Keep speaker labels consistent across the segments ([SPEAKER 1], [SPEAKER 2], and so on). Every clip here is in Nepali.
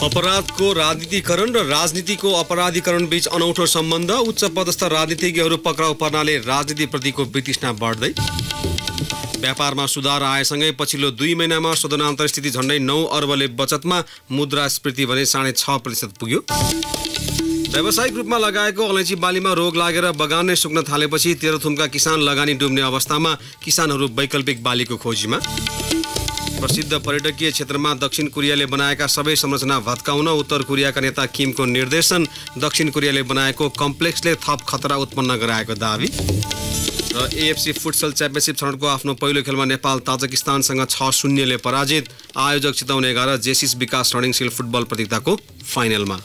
[SPEAKER 1] अपराधको राजनीतिकरण र राजनीतिको अपराधीकरण बीच अनौठो सम्बन्ध। उच्च पदस्थ राजनीतिज्ञहरू पक्राउ पर्नाले राजनीतिप्रतिको वितृष्णा बढ्दै। व्यापारमा सुधार आएसँगै पछिल्लो 2 महिनामा शोधनान्तर स्थिति झण्डै 9 अर्बले बचतमा, मुद्रास्फीति भने 6.5% पुग्यो। व्यावसायिक रूपमा लगाएको अलैँची बालीमा रोग लागेर बगान नै सुक्न थालेपछि तेह्रथुमका किसान लगानी डुब्ने अवस्थामा, किसानहरू वैकल्पिक बालीको खोजीमा। प्रसिद्ध पर्यटकीय क्षेत्रमा दक्षिण कोरियाले बनाएका सबै संरचना भत्काउन उत्तर कोरियाका नेता किमको निर्देशन। दक्षिण कोरियाले बनाएको कम्प्लेक्सले थप खतरा उत्पन्न गराएको दावी। र एएफसी फुटसल च्याम्पियनसिप छनौटको आफ्नो पहिलो खेलमा नेपाल ताजिकिस्तानसँग 6-0ले पराजित। आयोजक चितवन 11 जेसिस विकास रनिङशील फुटबल प्रतियोगिताको फाइनलमा।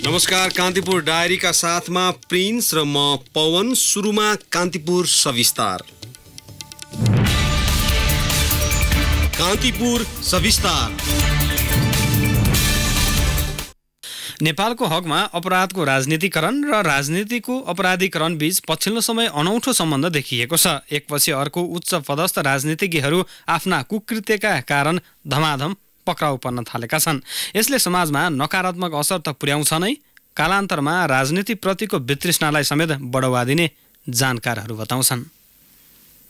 [SPEAKER 1] नमस्कार, कान्तिपुर डायरीका साथमा प्रिन्स र म पवन। सुरुमा कान्तिपुर सविस्तार। कान्तिपुर सविस्तार।
[SPEAKER 2] नेपालको हकमा अपराधको राजनीतिकरण र राजनीतिको अपराधीकरण बीच पछिल्लो समय अनौठो सम्बन्ध देखिएको छ। एकपछि अर्को उच्च पदस्थ राजनीतिज्ञहरू आफ्ना कुकृत्यका कारण धमाधम पक्राउ पर्न थालेका छन्। यसले समाजमा नकारात्मक असर त पुर्याउँछ नै, कालान्तरमा राजनीतिप्रतिको वितृष्णालाई समेत बढावा दिने जानकारहरू बताउँछन्।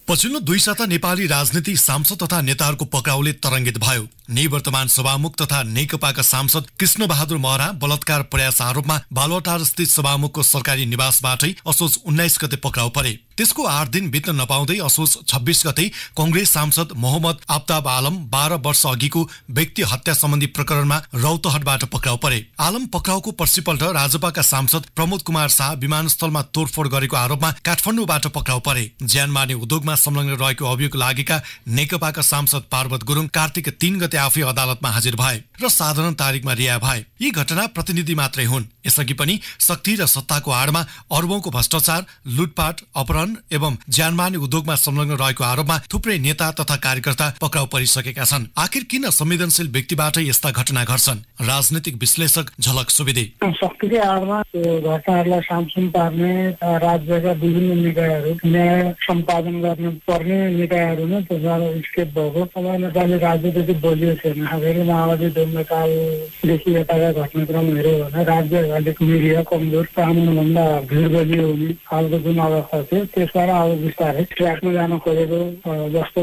[SPEAKER 3] पछिल्लो 2 साता नेपाली राजनीति सांसद तथा नेताहरूको पक्राउले तरङ्गित भयो। निवर्तमान सभामुख तथा नेकपाका सांसद कृष्ण बहादुर महरा बलात्कार प्रयास आरोपमा बालुवाटार स्थित सभामुखको सरकारी निवासबाटै असोज 19 गते पक्राउ परे। त्यसको 8 दिन बित्न नपाउँदै असोज 26 गते कांग्रेस सांसद मोहम्मद आफ्ताब आलम 12 वर्ष अघिको व्यक्ति हत्या सम्बन्धी प्रकरणमा रौतहटबाट पक्राउ परे। आलम पक्राउको पर्सिपल्ट राजपाका सांसद प्रमोद कुमार शाह विमानस्थलमा तोडफोड गरेको आरोपमा काठमाडौँबाट पक्राउ परे। ज्यान मार्ने उद्योगमा संलग्न रहेको अभियोग लागेका नेकपाका सांसद पार्वत गुरुङ कार्तिक 3 गते आफै अदालतमा हाजिर भए र साधारण तारिखमा रिहा भए। यी घटना प्रतिनिधि मात्रै हुन्। यसअघि पनि शक्ति र सत्ताको आडमा अरबौंको भ्रष्टाचार, लुटपाट, अपहरण एवं ज्यानमार्ने उद्योगमा संलग्न रहेको आरोपमा थुप्रै नेता तथा कार्यकर्ता पक्राउ परिसकेका छन्। आखिर किन संवेदनशील व्यक्तिबाटै यस्ता घटना घट्छन्? राजनीतिक विश्लेषक झलक सुवेदी।
[SPEAKER 4] शक्तिकै आडमा घटनाहरूलाई सामसुम पार्ने राज्यका विभिन्न निकायहरू, न्याय सम्पादन गर्न पर्ने निकायहरूमा त्यसबाट स्केप भएको। अब नेपाली राजनीति बलियो छैन। फेरि माओवादी दण्डकालदेखि यताका घटनाक्रम हेऱ्यो भने राज्य अलिक मिडिया कमजोर, कानुनभन्दा भिड बलियो हुने खालको जुन अवस्था थियो, त्यसबाट अब बिस्तारै ट्र्याकमा जान खोजेको जस्तो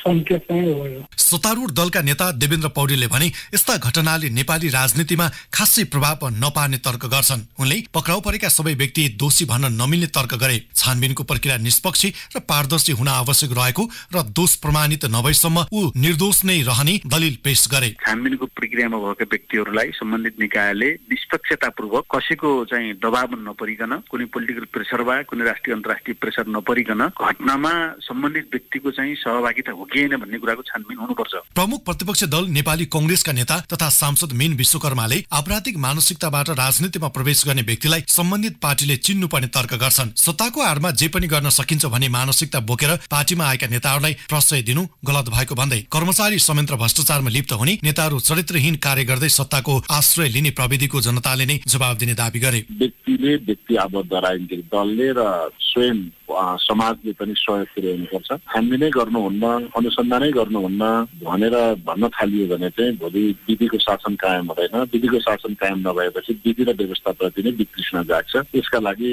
[SPEAKER 4] सङ्केत चाहिँ हो।
[SPEAKER 3] सत्तारूढ दलका नेता देवेन्द्र पौडेलले भने यस्ता घटनाले नेपाली राजनीतिमा खासै प्रभाव नपार्ने तर्क गर्छन्। उनले पक्राउ परेका सबै व्यक्ति दोषी भन्न नमिल्ने तर्क गरे। छानबिनको प्रक्रिया निष्पक्ष र पारदर्शी हुन आवश्यक रहेको र दोष प्रमाणित नभएसम्म ऊ निर्दोष नै रहने दलिल पेश गरे।
[SPEAKER 5] छानबिनको प्रक्रियामा भएका व्यक्तिहरूलाई सम्बन्धित निकायले निष्पक्षतापूर्वक कसैको चाहिँ दबाव नपरिकन, कुनै पोलिटिकल प्रेसर वा कुनै राष्ट्रिय अन्तर्राष्ट्रिय प्रेसर नपरिकन घटनामा सम्बन्धित व्यक्तिको चाहिँ सहभागिता हो कि होइन भन्ने कुराको छानबिन हुनुपर्छ।
[SPEAKER 3] प्रमुख प्रतिपक्ष दल नेपाली कांग्रेसका नेता तथा सांसद मीन विश्वकर्माले आपराधिक मानसिकताबाट राजनीतिमा प्रवेश गर्ने व्यक्तिलाई सम्बन्धित पार्टीले चिन्नुपर्ने तर्क गर्छन्। सत्ताको आडमा जे पनि गर्न सकिन्छ भन्ने मानसिकता बोकेर पार्टीमा आएका नेताहरूलाई प्रश्रय दिनु गलत भएको भन्दै कर्मचारी संयन्त्र भ्रष्टाचारमा लिप्त हुने नेताहरू चरित्रहीन कार्य गर्दै सत्ताको आश्रय लिने प्रविधिको जनताले नै जवाब दिने दावी गरे।
[SPEAKER 6] व्यक्तिले व्यक्ति आबद्ध राजनीतिक दलले र स्वयं समाजले पनि सहयोग पुर्याउनुपर्छ। हामी नै गर्नुहुन्न, अनुसन्धानै गर्नुहुन्न भनेर भन्न थालियो भने चाहिँ भोलि विधिको शासन कायम हुँदैन। विधिको शासन कायम नभएपछि विधि र व्यवस्थाप्रति नै वितृष्णा जाग्छ। यसका लागि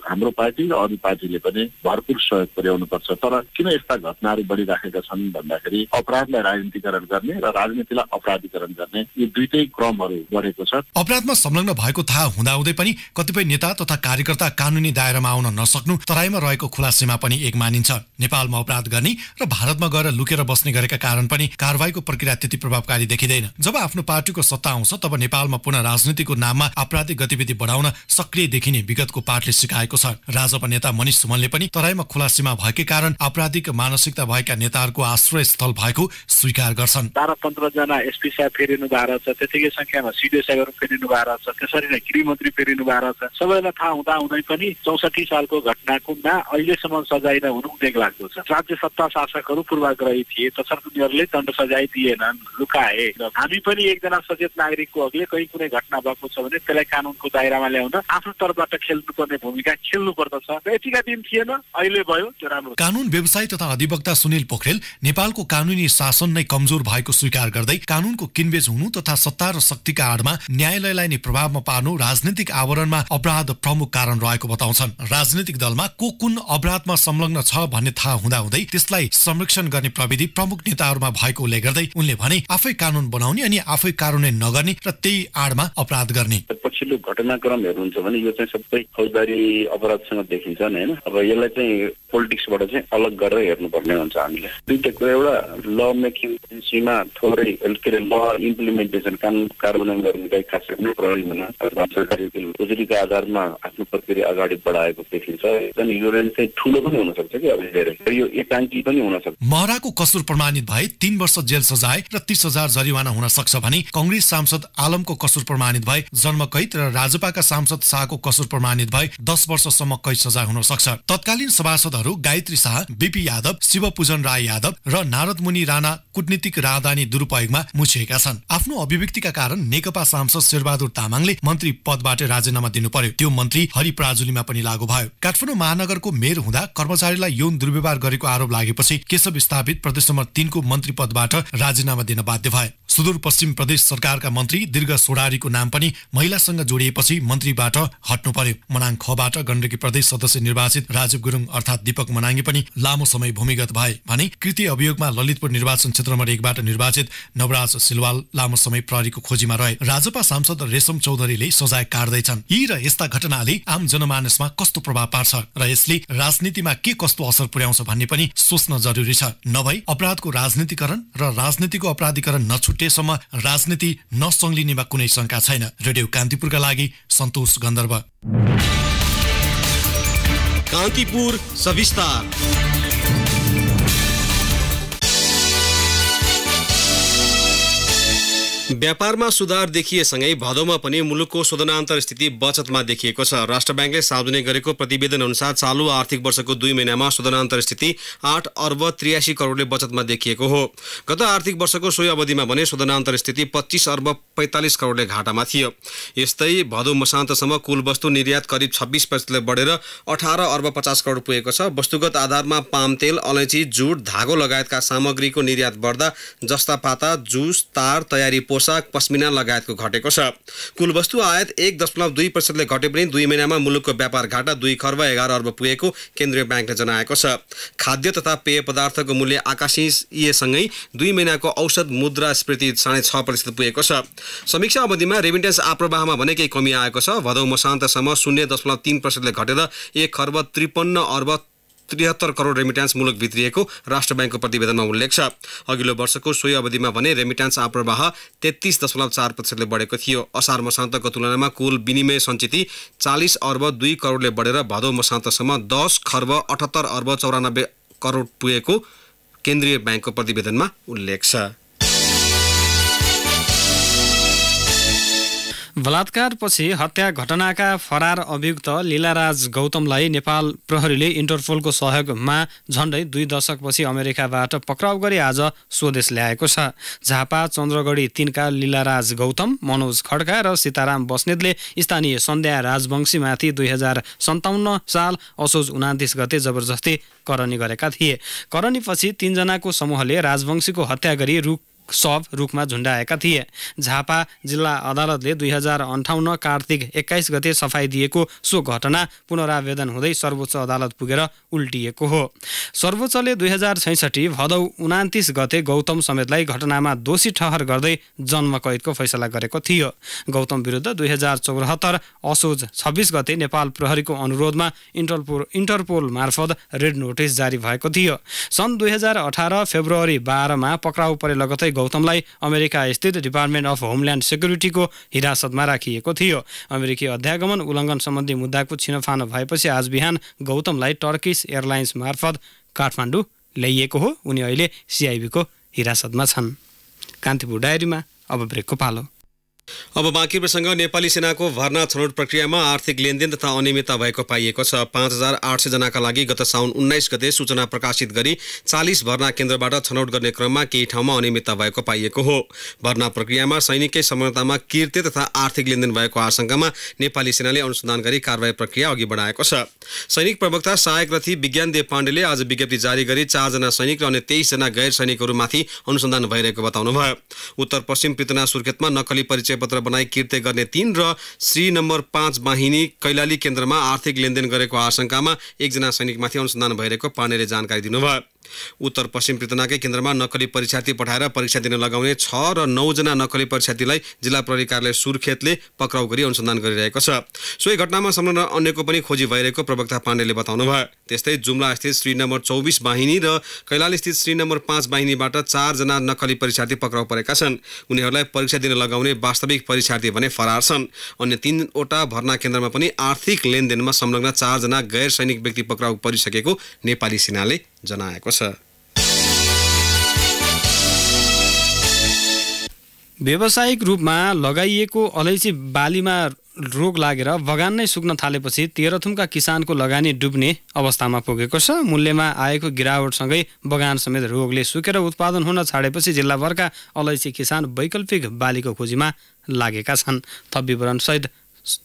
[SPEAKER 6] हाम्रो पार्टी र अरू पार्टीले पनि भरपूर सहयोग पुर्याउनुपर्छ। तर किन यस्ता घटनाहरू बढिराखेका छन् भन्दाखेरि अपराधलाई राजनीतिकरण गर्ने र राजनीतिलाई अपराधीकरण गर्ने यी दुईटै क्रमहरू बढेको छ।
[SPEAKER 3] अपराधमा संलग्न भएको थाहा हुँदाहुँदै पनि कतिपय नेता तथा कार्यकर्ता कानुनी दायरामा आउन नसक्नु तराईमा रहेको खुला सीमा पनि एक मानिन्छ। नेपालमा अपराध गर्ने र भारतमा गएर लुकेर बस्ने गरेका कारण पनि कारबाहीको प्रक्रिया त्यति प्रभावकारी देखिँदैन। जब आफ्नो पार्टीको सत्ता आउँछ तब नेपालमा पुनः राजनीतिको नाममा आपराधिक गतिविधि बढाउन सक्रिय देखिने विगतको पाठले सिकाएको छ। राजपा नेता मनिष सुमनले पनि तराईमा खुला सीमा भएकै कारण आपराधिक मानसिकता भएका नेताहरूको आश्रय स्थल भएको स्वीकार गर्छन्।
[SPEAKER 5] 12-15 जना एसपी साहब फेरिनु भएको छ, त्यतिकै संख्यामा सिडिओ साहबहरू फेरिनु भएको छ, त्यसरी नै गृहमन्त्री फेरिनु भएको छ। सबैलाई थाहा हुँदा हुँदै पनि 64 सालको घटनाको
[SPEAKER 6] अहिलेसम्म सजाय नहुनु उदेक लाग्दो छ। राज्य सत्ता शासकहरू पूर्वाग्रही थिए तसर्थ उनीहरूले दण्ड सजाय दिएनन्, लुकाए। हामी पनि एकजना सचेत नागरिकको हकले कहीँ कुनै घटना भएको छ भने त्यसलाई कानुनको दायरामा ल्याउन आफ्नो तर्फबाट खेल्नुपर्ने भूमिका खेल्नु पर्दछ। यतिका दिन थिएन, अहिले भयो, त्यो राम्रो।
[SPEAKER 3] कानुन व्यवसायी तथा अधिवक्ता सुनिल पोखरेल नेपालको कानुनी शासन नै कमजोर भएको स्वीकार गर्दै कानुनको किनबेच हुनु तथा सत्ता र शक्तिका आडमा न्यायालयलाई नै प्रभावमा पार्नु राजनीतिक आवरणमा अपराध प्रमुख कारण रहेको बताउँछन्। राजनीतिक दलमा को कुन अपराधमा संलग्न छ भन्ने थाहा हुँदाहुँदै त्यसलाई संरक्षण गर्ने प्रविधि प्रमुख नेताहरूमा भएको उल्लेख गर्दै उनले भने आफै कानुन बनाउने अनि आफै कार्यान्वयन नगर्ने र त्यही आडमा अपराध गर्ने।
[SPEAKER 6] पछिल्लो घटनाक्रम हेर्नुहुन्छ भने यो चाहिँ सबै फौजदारी अपराधसँग देखिन्छ नि हैन। अब यसलाई चाहिँ पोलिटिक्सबाट चाहिँ अलग गरेर हेर्नुपर्ने हुन्छ हामीले। दुईटा कुरा, एउटा ल मेकिङ एजेन्सीमा थोरै के अरे ल इम्प्लिमेन्टेसन कानुन कार्यान्वयन गर्ने काही खास गर्ने प्रहरी हुन सरकारी उजुरीका आधारमा आफ्नो प्रक्रिया अगाडि बढाएको देखिन्छ। अनि यो रेन्ज चाहिँ ठुलो पनि हुन सक्छ कि अब धेरै यो एकाङ्की पनि हुन सक्छ।
[SPEAKER 3] महराको कसुर प्रमाणित भए 3 वर्ष जेल सजाय र 30,000 जरिवाना हुन सक्छ भने कांग्रेस सांसद आलमको कसुर प्रमाणित भए जन्म कैद र राजपाका सांसद शाहको कसुर प्रमाणित भए 10 वर्षसम्म कैद सजाय हुन सक्छ। तत्कालीन सभासदहरू गायत्री शाह, बीपी यादव, शिवपूजन राय यादव र नारद मुनि राणा कूटनीतिक राजधानी दुरुपयोगमा मुछिएका छन्। आफ्नो अभिव्यक्तिका कारण नेकपा सांसद शेरबहादुर तामाङले मन्त्री पदबाट राजीनामा दिनु पर्यो। त्यो मन्त्री हरि पराजुलीमा पनि लागू भयो। काठमाडौँ महानगरको मेयर हुँदा कर्मचारीलाई यौन दुर्व्यवहार गरेको आरोप लागेपछि केशव स्थापित प्रदेश नम्बर 3 को मन्त्री पदबाट राजीनामा दिन बाध्य भए। सुदूरपश्चिम प्रदेश सरकारका मन्त्री दीर्घ सोडारीको नाम पनि महिलासँग जोडिएपछि मन्त्रीबाट हट्नु पर्यो। मनाङ खबाट गण्डकी प्रदेश सदस्य निर्वाचित राजीव गुरुङ अर्थात् दीपक मनाङे पनि लामो समय भूमिगत भए भने कृत्य अभियोगमा ललितपुर निर्वाचन क्षेत्र नम्बर 1 बाट निर्वाचित नवराज सिलवाल लामो समय प्रहरीको खोजीमा रहे। राजपा सांसद रेशम चौधरीले सजाय काट्दैछन्। यी र यस्ता घटनाले आम जनमानसमा कस्तो प्रभाव पार्छ र यसले राजनीतिमा के कस्तो असर पुर्याउँछ भन्ने पनि सोच्न जरुरी छ। नभई अपराधको राजनीतिकरण र राजनीतिको अपराधीकरण नछुट्टेसम्म राजनीति नसंलिनेमा कुनै शंका छैन। रेडियो कान्तिपुरका लागि सन्तोष गन्धर्व।
[SPEAKER 1] कान्तिपुर सविस्तार। व्यापारमा सुधार देखिएसँगै भदौमा पनि मुलुकको शोधनान्तर स्थिति बचतमा देखिएको छ। राष्ट्र ब्याङ्कले सार्वजनिक गरेको प्रतिवेदन अनुसार चालु आर्थिक वर्षको 2 महिनामा शोधनान्तर स्थिति 8 अर्ब 83 करोडले बचतमा देखिएको हो। गत आर्थिक वर्षको सोही अवधिमा भने शोधनान्तर स्थिति 25 अर्ब 45 करोडले घाटामा थियो। यस्तै भदौ मसान्तसम्म कुल वस्तु निर्यात करिब 26% बढेर 18 अर्ब 50 करोड पुगेको छ। वस्तुगत आधारमा पाम तेल, अलैँची, जुट, धागो लगायतका सामग्रीको निर्यात बढ्दा जस्तापाता, जुस, तार, तयारी पोसाक, पस्मिना लगायतको घटेको छ। कुल वस्तु आयात 1.2% घटे पनि 2 महिनामा मुलुकको व्यापार घाटा 2 खर्ब 11 अर्ब पुगेको केन्द्रीय ब्याङ्कले जनाएको छ। खाद्य तथा पेय पदार्थको मूल्य आकाशीयसँगै 2 महिनाको औसत मुद्रास्फीति 6.5% पुगेको छ। समीक्षा अवधिमा रेमिटेन्स आप्रवाहमा भने केही कमी आएको छ। भदौ मसान्तसम्म 0.3%ले घटेर 1 खर्ब 53 अर्ब 73 करोड रेमिट्यान्स मुलुक भित्रिएको राष्ट्र ब्याङ्कको प्रतिवेदनमा उल्लेख छ। अघिल्लो वर्षको सोही अवधिमा भने रेमिट्यान्स आप्रवाह 33.4%ले बढेको थियो। असार मसान्तको तुलनामा कुल विनिमय सञ्चिति 40 अर्ब 2 करोडले बढेर भदौ मसान्तसम्म 10 खर्ब 78 अर्ब 94 करोड पुगेको केन्द्रीय ब्याङ्कको प्रतिवेदनमा उल्लेख छ।
[SPEAKER 2] बलात्कारपछि हत्या घटनाका फरार अभियुक्त लीलाराज गौतमलाई नेपाल प्रहरीले इन्टरपोलको सहयोगमा झण्डै 2 दशकपछि अमेरिकाबाट पक्राउ गरी आज स्वदेश ल्याएको छ। झापा चन्द्रगढी 3 का लीलाराज गौतम, मनोज खड्का र सीताराम बस्नेतले स्थानीय सन्ध्या राजवंशीमाथि 2057 साल असोज 29 गते जबरजस्ती करनी गरेका थिए। करनीपछि 3 जनाको समूहले राजवंशीको हत्या गरी शव रुखमा झुन्डाएका थिए। झापा जिल्ला अदालतले 2058 कार्तिक 21 गते सफाई दिएको सो घटना पुनरावेदन हुँदै सर्वोच्च अदालत पुगेर उल्टिएको हो। सर्वोच्चले 2066 भदौ 29 गते गौतम समेतलाई घटनामा दोषी ठहर गर्दै जन्मकैदको फैसला गरेको थियो। गौतम विरुद्ध 2074 असोज 26 गते नेपाल प्रहरीको अनुरोधमा इन्टरपोल मार्फत रेड नोटिस जारी भएको थियो। सन् 2018 फेब्रुअरी 12 मा पक्राउ परे लगतै गौतमलाई अमेरिका स्थित डिपार्टमेन्ट अफ होमल्यान्ड सेक्युरिटीको हिरासतमा राखिएको थियो। अमेरिकी अध्यागमन उल्लङ्घन सम्बन्धी मुद्दाको छिनोफानो भएपछि आज बिहान गौतमलाई टर्किस एयरलाइन्स मार्फत काठमाडौँ ल्याइएको हो। उनी अहिले CIB को हिरासतमा छन्। कान्तिपुर डायरीमा अब ब्रेकको पालो।
[SPEAKER 1] अब बाँकी प्रसङ्ग नेपाली सेनाको भर्ना छनौट प्रक्रियामा आर्थिक लेनदेन तथा अनियमितता भएको पाइएको छ। 5800 जनाका लागि गत साउन 19 गते सूचना प्रकाशित गरी 40 भर्ना केन्द्रबाट छनौट गर्ने क्रममा केही ठाउँमा अनियमितता भएको पाइएको हो। भर्ना प्रक्रियामा सैनिककै संलग्नतामा कृत्य तथा आर्थिक लेनदेन भएको आशंकामा नेपाली सेनाले अनुसन्धान गरी कारबाही प्रक्रिया अघि बढाएको छ। सैनिक प्रवक्ता सहायक रथी विज्ञानदेव पाण्डेले आज विज्ञप्ति जारी गरी 4 जना सैनिक र अन्य 23 जना गैर सैनिकहरूमाथि अनुसन्धान भइरहेको बताउनुभयो। उत्तर पश्चिम पृतना सुर्खेतमा नक्कली परिचय पत्र बनाई कृत्य गर्ने 3 र श्री नम्बर 5 बाहिनी कैलाली केन्द्रमा आर्थिक लेनदेन गरेको आशंकामा 1 जना सैनिकमाथि अनुसन्धान भइरहेको पाण्डेले जानकारी दिनुभयो। उत्तर पश्चिम पृतनाकै केन्द्रमा नक्कली परीक्षार्थी पठाएर परीक्षा दिन लगाउने 6 र 9 जना नक्कली परीक्षार्थीलाई जिल्ला प्रहरी कार्यालय सुर्खेतले पक्राउ गरी अनुसन्धान गरिरहेको छ। सोही घटनामा संलग्न अन्यको पनि खोजी भइरहेको प्रवक्ता पाण्डेले बताउनुभयो। त्यस्तै जुम्ला स्थित श्री नम्बर 24 बाहिनी र कैलाली स्थित श्री नम्बर 5 बाहिनीबाट 4 जना नक्कली परीक्षार्थी पक्राउ परेका छन्। उनीहरूलाई परीक्षा दिन लगाउने वास्तविक परीक्षार्थी भने फरार छन्। अन्य 3 वटा भर्ना केन्द्रमा पनि आर्थिक लेनदेनमा संलग्न 4 जना गैर सैनिक व्यक्ति पक्राउ परिसकेको नेपाली सेनाले जनाएको छ।
[SPEAKER 2] व्यावसायिक रूपमा लगाइएको अलैँची बालीमा रोग लागेर बगान नै सुक्न थालेपछि तेह्रथुमका किसानको लगानी डुब्ने अवस्थामा पुगेको छ। मूल्यमा आएको गिरावटसँगै बगान समेत रोगले सुकेर उत्पादन हुन छाडेपछि जिल्लाभरका अलैँची किसान वैकल्पिक बालीको खोजीमा लागेका छन्। थप विवरणसहित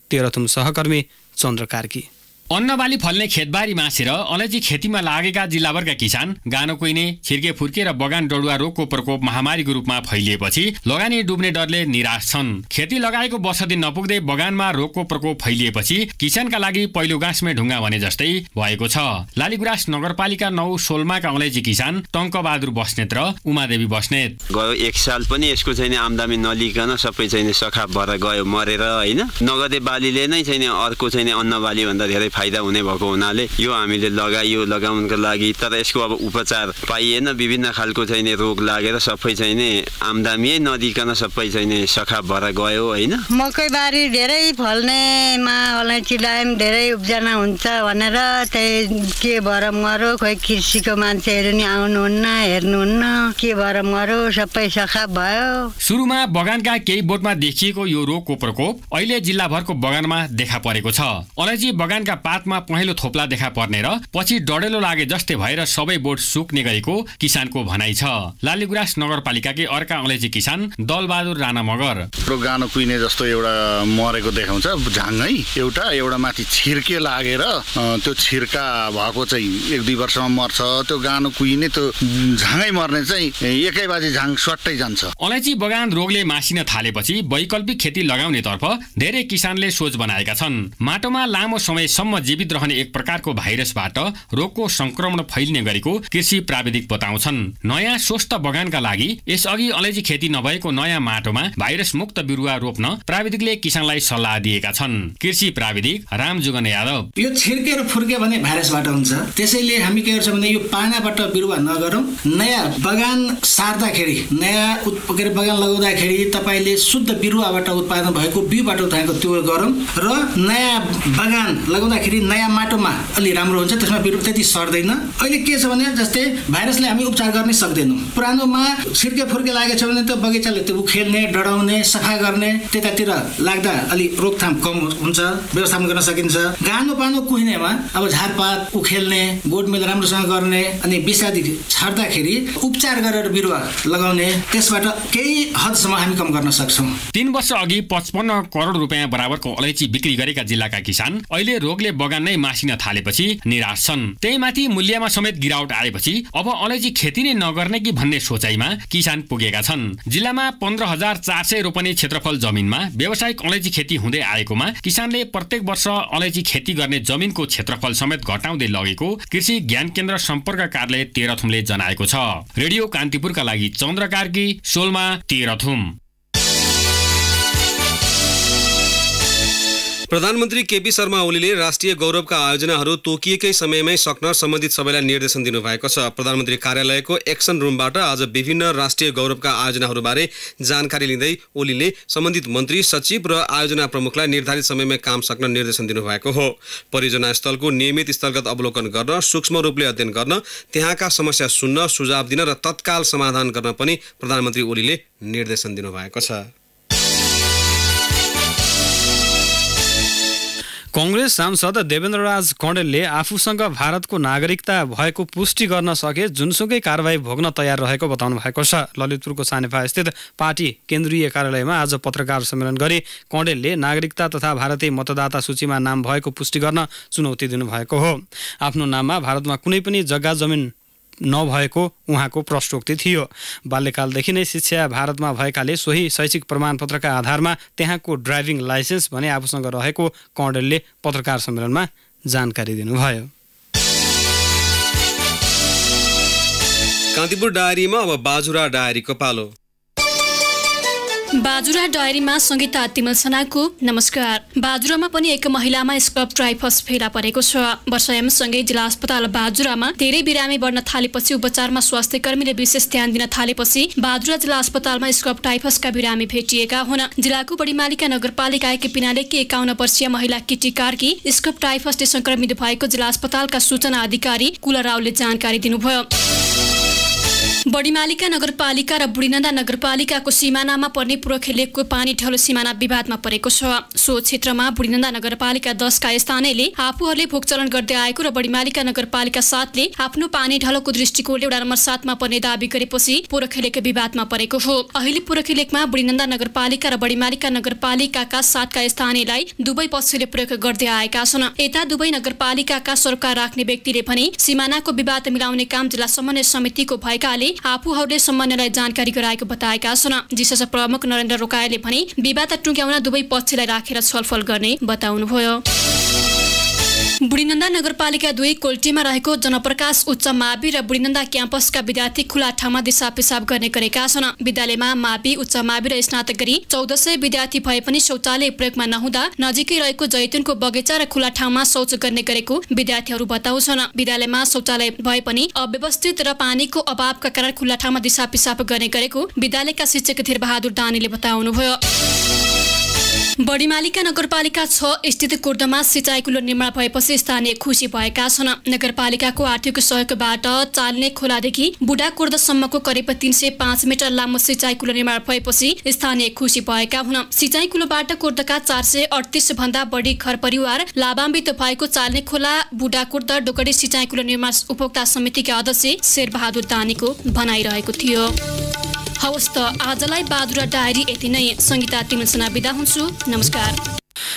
[SPEAKER 2] तेह्रथुम सहकर्मी चन्द्र कार्की।
[SPEAKER 7] अन्नबाली फल्ने खेतबारी मासेर अलैँची खेतीमा लागेका जिल्लाभरका किसान गानो कुहिने, छिर्के फुर्के र बगान डडुवा रोगको प्रकोप महामारीको रूपमा फैलिएपछि लगानी डुब्ने डरले निराश छन्। खेती लगाएको वर्ष दिन नपुग्दै बगानमा रोगको प्रकोप फैलिएपछि किसानका लागि पहिलो गाँसमै ढुङ्गा भने जस्तै भएको छ। लालीगुराँस नगरपालिका 9 सोलमाका अलैँची किसान टङ्कबहादुर बस्नेत र उमादेवी बस्नेत।
[SPEAKER 8] गयो 1 साल पनि यसको चाहिँ आम्दानी नलिकन सबै चाहिँ सखाप भएर गयो मरेर, होइन नगदे बालीले नै चाहिँ अर्को चाहिँ अन्नबाली भन्दा धेरै फाइदा हुने भएको हुनाले यो हामीले लगाउनको लागि, तर यसको अब उपचार पाइएन। विभिन्न खालको चाहिँ रोग लागेर सबै चाहिँ आम्दानी नदिकन सबै चाहिँ सखाप भएर गयो, होइन।
[SPEAKER 9] मकै बारी धेरै फल्नेमा अलैँची लायम धेरै उब्जना हुन्छ भनेर त्यही के भएर मरो, खोइ कृषिको मान्छेहरू नि आउनुहुन्न हेर्नुहुन्न, के भएर मरो, सबै सखाप भयो।
[SPEAKER 7] सुरुमा बगानका केही बोटमा देखिएको यो रोगको प्रकोप अहिले जिल्लाभरको बगानमा देखा परेको छ। अलैँची बगानका पातमा पहेँलो थोप्ला देखा पर्ने र पछि डडेलो लागे जस्तै भएर सबै बोट सुक्ने गरेको किसानको भनाइ छ। लालीगुराँस नगरपालिकाकै अर्का अलैँची किसान दलबहादुर राणा मगर।
[SPEAKER 6] गानो कुहिने जस्तो एउटा मरेको देखाउँछ झाङै, एउटा माथि छिर्के लागेर त्यो छिर्का भएको चाहिँ 1-2 वर्षमा मर्छ। त्यो गानो कुहिने त्यो झाङै मर्ने चाहिँ एकै बाजी झाङ स्वाट्टै जान्छ।
[SPEAKER 7] अलैँची बगान रोगले मासिन थालेपछि वैकल्पिक खेती लगाउनेतर्फ धेरै किसानले सोच बनाएका छन्। माटोमा लामो समयसम्म जीवित रहने एक प्रकारको भाइरसबाट रोगको संक्रमण फैलिने गरेको कृषि प्राविधिक बताउँछन्। नयाँ स्वस्थ बगानका लागि यसअघि अलैँची खेती नभएको नयाँ माटोमा भाइरस मुक्त बिरुवा रोप्न प्राविधिकले किसानलाई सल्लाह दिएका छन्। कृषि प्राविधिक रामजुगन यादव।
[SPEAKER 10] यो छिर्के र फुर्के भन्ने भाइरसबाट हुन्छ, त्यसैले हामी के गर्छौँ भने यो पानाबाट बिरुवा नगरौँ। नयाँ बगान सार्दाखेरि, नयाँ बगान लगाउँदाखेरि तपाईँले शुद्ध बिरुवाबाट उत्पादन भएको बिउबाट उठाएको त्यो गरौँ र नयाँ बगान लगाउँदाखेरि नयाँ माटोमा अलि राम्रो हुन्छ, त्यसमा बिरुवा त्यति सर्दैन। अहिले के छ भने जस्तै भाइरसले हामी उपचार गर्न सक्दैनौँ। पुरानोमा छिर्के फुर्के लागेको छ भने त बगैँचाले त्यो उखेल्ने, डढाउने, सफा गर्ने, त्यतातिर लाग्दा अलि रोकथाम कम हुन्छ, व्यवस्थापन गर्न सकिन्छ। गानो पानो कुहिनेमा अब झारपात उखेल्ने, गोडमेल राम्रोसँग गर्ने अनि विषादी छर्दाखेरि उपचार गरेर बिरुवा लगाउने, त्यसबाट केही हदसम्म हामी कम गर्न सक्छौँ।
[SPEAKER 7] 3 वर्ष अघि 55 करोड रुपियाँ बराबरको अलैँची बिक्री गरेका जिल्लाका किसान अहिले रोगले बगान नै मासिन थालेपछि निराश छन्। त्यही माथि मूल्यमा समेत गिरावट आएपछि अब अलैँची खेती नै नगर्ने कि भन्ने सोचाइमा किसान पुगेका छन्। जिल्लामा 15,400 रोपनी क्षेत्रफल जमिनमा व्यावसायिक अलैँची खेती हुँदै आएकोमा किसानले प्रत्येक वर्ष अलैँची खेती गर्ने जमिनको क्षेत्रफल समेत घटाउँदै लगेको कृषि ज्ञान केन्द्र सम्पर्क कार्यालय तेह्रथुमले जनाएको छ। रेडियो कान्तिपुरका लागि चन्द्र कार्की, सोलमा, तेह्रथुम।
[SPEAKER 1] प्रधानमन्त्री केपी शर्मा ओलीले राष्ट्रिय गौरवका आयोजनाहरू तोकिएकै समयमै सक्न सम्बन्धित सबैलाई निर्देशन दिनुभएको छ। प्रधानमन्त्री कार्यालयको एक्सन रुमबाट आज विभिन्न राष्ट्रिय गौरवका आयोजनाहरूबारे जानकारी लिँदै ओलीले सम्बन्धित मन्त्री, सचिव र आयोजना प्रमुखलाई निर्धारित समयमै काम सक्न निर्देशन दिनुभएको हो। परियोजना स्थलको नियमित स्थलगत अवलोकन गर्न, सूक्ष्म रूपले अध्ययन गर्न, त्यहाँका समस्या सुन्न, सुझाव दिन र तत्काल समाधान गर्न पनि प्रधानमन्त्री ओलीले निर्देशन दिनुभएको छ।
[SPEAKER 2] कांग्रेस सांसद देवेन्द्रराज कौडेलले आफूसँग भारतको नागरिकता भएको पुष्टि गर्न सके जुनसुकै कारबाही भोग्न तयार रहेको बताउनु भएको छ। ललितपुरको सानेपा स्थित पार्टी केन्द्रीय कार्यालयमा आज पत्रकार सम्मेलन गरी कौडेलले नागरिकता तथा भारतीय मतदाता सूचीमा नाम भएको पुष्टि गर्न चुनौती दिनुभएको हो। आफ्नो नाममा भारतमा कुनै पनि जग्गा जमिन नभएको उहाँको प्रश्नोक्ति थियो। बाल्यकालदेखि नै शिक्षा भारतमा भएकाले सोही शैक्षिक प्रमाणपत्रका आधारमा त्यहाँको ड्राइभिङ लाइसेन्स भने आफूसँग रहेको कौडेलले पत्रकार सम्मेलनमा जानकारी दिनुभयो।
[SPEAKER 1] कान्तिपुर डायरीमा अब बाजुरा डायरीको पालो।
[SPEAKER 11] बाजुरा डायरीमा संगीता तिमलसनाको नमस्कार। बाजुरामा पनि एक महिलामा स्क्रब टाइफस फेला परेको छ। वर्षायामसँगै जिल्ला अस्पताल बाजुरामा धेरै बिरामी बढ्न थालेपछि उपचारमा स्वास्थ्य कर्मीले विशेष ध्यान दिन थालेपछि बाजुरा जिल्ला अस्पतालमा स्क्रब टाइफसका बिरामी भेटिएका हुन्। जिल्लाको बडीमालिका नगरपालिका पिनालेकी 51 वर्षीय महिला किटी कार्की स्क्रब टाइफसले संक्रमित भएको जिल्ला अस्पतालका सूचना अधिकारी कुला रावले जानकारी दिनुभयो। बडीमालिका नगरपालिका र बुढीनन्दा नगरपालिकाको सिमानामा पर्ने पुरखेलेकको पानी ढलो सिमाना विवादमा परेको छ। सो क्षेत्रमा बुढीनन्दा नगरपालिका 10 का स्थानीयले आफूहरूले भोगचलन गर्दै आएको र बडीमालिका नगरपालिका 7 ले आफ्नो पानी ढलोको दृष्टिकोणले वडा नम्बर 7 मा पर्ने दाबी गरेपछि पुरखेलेक विवादमा परेको हो। अहिले पुरखेलेकमा बुढीनन्दा नगरपालिका र बडीमालिका नगरपालिकाका 7 का स्थानीयलाई दुवै पक्षले प्रयोग गर्दै आएका छन्। यता दुवै नगरपालिकाका सरकार राख्ने व्यक्तिले भने सिमानाको विवाद मिलाउने काम जिल्ला समन्वय समितिको भएकाले आफूहरूले समन्वयलाई जानकारी गराएको बताएका छन्। जिसस प्रमुख नरेन्द्र रोकायले भने विवाद टुङ्ग्याउन दुवै पक्षलाई राखेर छलफल गर्ने बताउनुभयो। बुढीनन्दा नगरपालिका 2 कोल्टीमा रहेको जनप्रकाश उच्च मावि र बुढीनन्दा क्याम्पसका विद्यार्थी खुला ठाउँमा दिशा पिसाब गर्ने गरेका छन्। विद्यालयमा मावि उच्च मावि र स्नातक गरी 1400 विद्यार्थी भए पनि शौचालय प्रयोगमा नहुँदा नजिकै रहेको जैतुनको बगैँचा र खुला ठाउँमा शौच गर्ने गरेको विद्यार्थीहरू बताउँछन्। विद्यालयमा शौचालय भए पनि अव्यवस्थित र पानीको अभावका कारण खुला ठाउँमा दिशा पिसाब गर्ने गरेको विद्यालयका शिक्षक धीरबहादुर दानीले बताउनुभयो। बडीमालिका नगरपालिका 6 स्थित कुर्दमा सिँचाइ कुलो निर्माण भएपछि स्थानीय खुसी भएका छन्। नगरपालिकाको आर्थिक सहयोगबाट चाल्ने खोलादेखि बुढा कुर्दसम्मको करिब 305 मिटर लामो सिँचाइ कुलो निर्माण भएपछि स्थानीय खुसी भएका हुन्। सिँचाइ कुलोबाट कुर्दका 438 भन्दा बढी घर परिवार लाभान्वित भएको चाल्ने खोला बुढा कुर्द डोकडी सिँचाइ कुलो निर्माण उपभोक्ता समितिका अध्यक्ष शेरबहादुर दानीको भनाइरहेको थियो। हवस् त आजलाई बाजुरा डायरी यति नै। संगीता तिमलसना बिदा हुन्छु। नमस्कार।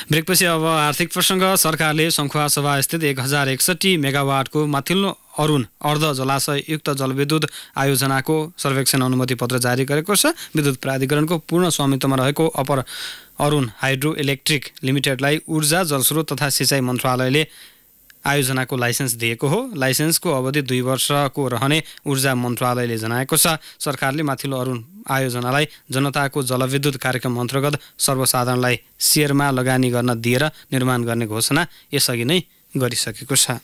[SPEAKER 2] ब्रेकपछि अब आर्थिक प्रसङ्ग। सरकारले सङ्खुवासभा स्थित 1061 मेगावाटको माथिल्लो अरुण अर्ध जलाशय युक्त जलविद्युत आयोजनाको सर्वेक्षण अनुमति पत्र जारी गरेको छ। विद्युत प्राधिकरणको पूर्ण स्वामित्वमा रहेको अपर अरुण हाइड्रो इलेक्ट्रिक लिमिटेडलाई ऊर्जा जलस्रोत तथा सिँचाइ मन्त्रालयले आयोजनाको लाइसेन्स दिएको हो। लाइसेन्सको अवधि 2 वर्षको रहने ऊर्जा मन्त्रालयले जनाएको छ। सरकारले माथिल्लो अरुण आयोजनालाई जनताको जलविद्युत कार्यक्रम अन्तर्गत सर्वसाधारणलाई सेयरमा लगानी गर्न दिएर निर्माण गर्ने घोषणा यसअघि नै गरिसकेको छ।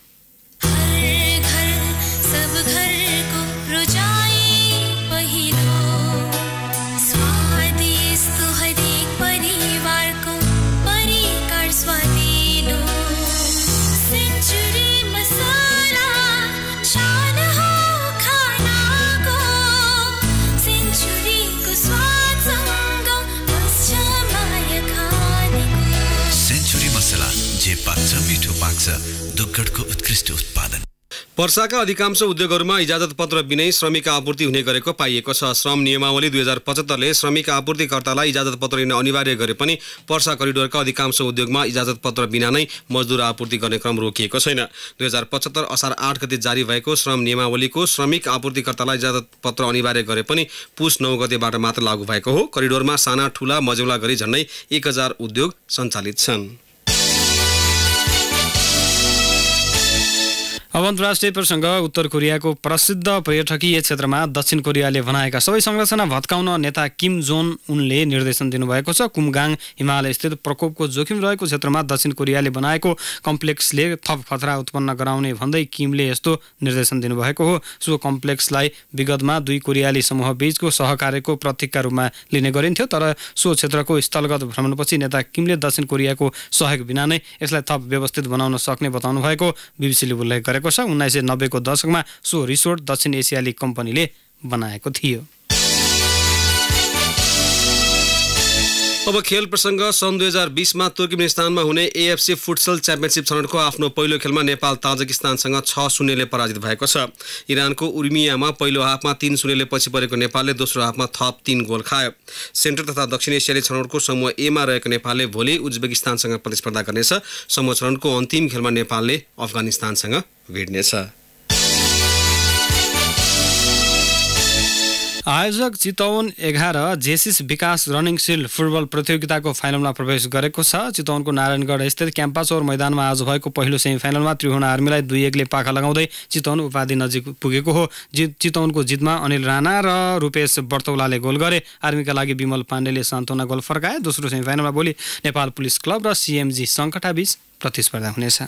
[SPEAKER 12] दुग्गडको उत्कृष्ट उत्पादन।
[SPEAKER 1] पर्साका अधिकांश उद्योगहरूमा इजाजत पत्र बिनै श्रमिक आपूर्ति हुने गरेको पाइएको छ। श्रम नियमावली 2075 ले श्रमिक आपूर्तिकर्तालाई इजाजत पत्र लिन अनिवार्य गरे पनि पर्सा करिडोरका अधिकांश उद्योगमा इजाजत पत्र बिना नै मजदुर आपूर्ति गर्ने क्रम रोकिएको छैन। 2075 असार 8 गते जारी भएको श्रम नियमावलीको श्रमिक आपूर्तिकर्तालाई इजाजत पत्र अनिवार्य गरे पनि पुस 9 गतेबाट मात्र लागू भएको हो। करिडोरमा साना ठुला मझौला गरी झन्डै 1000 उद्योग सञ्चालित छन्।
[SPEAKER 2] अब अन्तर्राष्ट्रिय प्रसङ्ग। उत्तर कोरियाको प्रसिद्ध पर्यटकीय क्षेत्रमा दक्षिण कोरियाले बनाएका सबै संरचना भत्काउन नेता किम जोन उनले निर्देशन दिनुभएको छ। कुमगाङ हिमालय स्थित प्रकोपको जोखिम रहेको क्षेत्रमा दक्षिण कोरियाले बनाएको कम्प्लेक्सले थप खतरा उत्पन्न गराउने भन्दै किमले यस्तो निर्देशन दिनुभएको हो। सो कम्प्लेक्सलाई विगतमा 2 कोरियाली समूह बीचको सहकार्यको प्रतीकका रूपमा लिने गरिन्थ्यो, तर सो क्षेत्रको स्थलगत भ्रमणपछि नेता किमले दक्षिण कोरियाको सहयोग बिना नै यसलाई थप व्यवस्थित बनाउन सक्ने बताउनु भएको बिबिसीले उल्लेख गरेको छ। 1990 को दशकमा सो रिसोर्ट दक्षिण एसियाली कम्पनीले बनाएको थियो।
[SPEAKER 1] अब खेल प्रसङ्ग। सन् 2020 मा तुर्कमेनिस्तानमा हुने AFC फुटसल च्याम्पियनसिप छनौटको आफ्नो पहिलो खेलमा नेपाल ताजिकिस्तानसँग 6-0 ले पराजित भएको छ। इरानको उर्मियामा पहिलो हाफमा 3-0 ले पछि परेको नेपालले दोस्रो हाफमा थप 3 गोल खायो। सेन्ट्रल तथा दक्षिण एसियाली छनौटको समूह A मा रहेको नेपालले भोलि उज्बेकिस्तानसँग प्रतिस्पर्धा गर्नेछ। समूह छनौटको अन्तिम खेलमा नेपालले अफगानिस्तानसँग भिड्नेछ।
[SPEAKER 2] आयोजक चितवन 11 जेसिस विकास रनिङ सिल्ड फुटबल प्रतियोगिताको फाइनलमा प्रवेश गरेको छ। चितवनको नारायणगढ स्थित क्याम्पस और मैदानमा आज भएको पहिलो सेमी फाइनलमा त्रिभुवन आर्मीलाई 2-1 ले पाखा लगाउँदै चितवन उपाधि नजिक पुगेको हो। चितवनको जितमा अनिल राणा र रूपेश बर्तौलाले गोल गरे। आर्मीका लागि विमल पाण्डेले सान्तवना गोल फर्काए। दोस्रो सेमी फाइनलमा भोलि नेपाल पुलिस क्लब र CMG सङ्कटा बीच प्रतिस्पर्धा हुनेछ।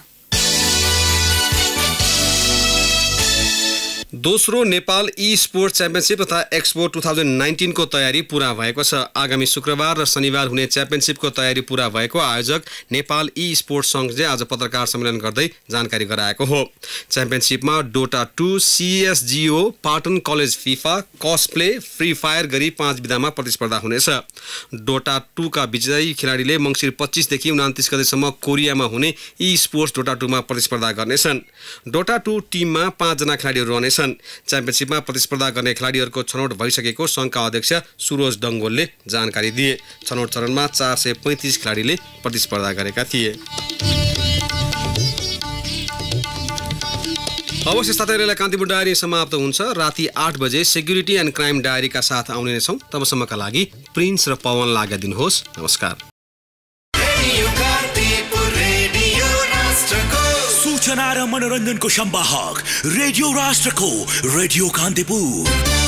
[SPEAKER 1] दोस्रो नेपाल स्पोर्ट्स च्याम्पियनसिप तथा एक्सपो 2019 को तयारी पूरा भएको छ। आगामी शुक्रबार र शनिबार हुने च्याम्पियनसिपको तयारी पूरा भएको आयोजक नेपाल स्पोर्ट्स सङ्घले आज पत्रकार सम्मेलन गर्दै जानकारी गराएको हो। च्याम्पियनसिपमा Dota 2, CSGO, Patan college FIFA, cosplay, Free Fire गरी 5 विधामा प्रतिस्पर्धा हुनेछ। डोटा 2 का विजयी खेलाडीले मङ्सिर 25 देखि 29 गतेसम्म कोरियामा हुने स्पोर्ट्स डोटा 2 मा प्रतिस्पर्धा गर्नेछन्। डोटा 2 टिममा 5 जना खेलाडीहरू रहनेछन्। च्याम्पियनसिपमा प्रतिस्पर्धा गर्ने खेलाडीहरूको छनौट भइसकेको सङ्घका अध्यक्ष सुरोज डङ्गोलले जानकारी दिए। छनौट चरणमा 435 खेलाडीले प्रतिस्पर्धा गरेका थिए। अवश्य साथीहरूलाई कान्तिपुर डायरी समाप्त हुन्छ। राति 8 बजे सेक्युरिटी एन्ड क्राइम डायरीका साथ आउने नै छौँ। तबसम्मका लागि प्रिन्स र पवन लाग्या दिनुहोस्। नमस्कार।
[SPEAKER 13] सूचना र मनोरञ्जनको संवाहक रेडियो राष्ट्रको रेडियो कान्तिपुर।